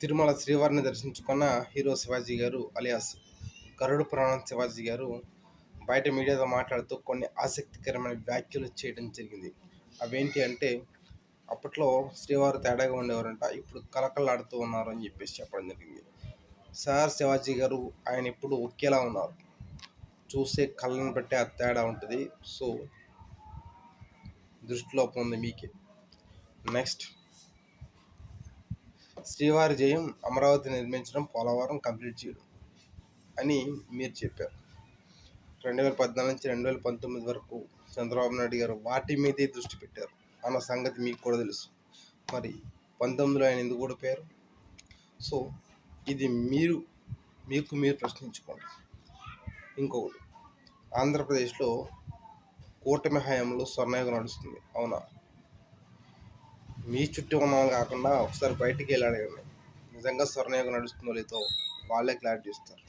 తిరుమల శ్రీవారిని దర్శించుకున్న హీరో శివాజీ గారు అలియాస్ గరుడ పురాణం శివాజీ గారు బయట మీడియాతో మాట్లాడుతూ కొన్ని ఆసక్తికరమైన వ్యాఖ్యలు చేయడం జరిగింది. అవేంటి అంటే, అప్పట్లో శ్రీవారు తేడాగా ఉండేవారంట, ఇప్పుడు కలకలాడుతూ ఉన్నారు అని చెప్పేసి చెప్పడం జరిగింది. సార్ శివాజీ గారు ఆయన ఇప్పుడు ఒకేలా ఉన్నారు, చూసే కళ్ళను బట్టి ఆ తేడా ఉంటుంది. సో దృష్టిలోపం ఉంది మీకే. నెక్స్ట్, శ్రీవారి జయం అమరావతి నిర్మించడం, పోలవరం కంప్లీట్ చేయడం అని మీరు చెప్పారు. 2014 నుంచి 2019 వరకు చంద్రబాబు నాయుడు గారు వాటి మీదే దృష్టి పెట్టారు అన్న సంగతి మీకు కూడా తెలుసు. మరి 19లో ఆయన ఎందుకు ఓడిపోయారు? సో ఇది మీకు మీరు ప్రశ్నించుకోండి. ఇంకొకటి, ఆంధ్రప్రదేశ్లో కూటమి హయాంలో స్వర్ణయుగం నడుస్తుంది, అవునా? మీ చుట్టూ ఉన్న వాళ్ళు కాకుండా ఒకసారి బయటికి వెళ్ళి అడగండి, నిజంగా స్వర్ణయుగం నడుస్తుందో లేదో వాళ్ళే క్లారిటీ ఇస్తారు.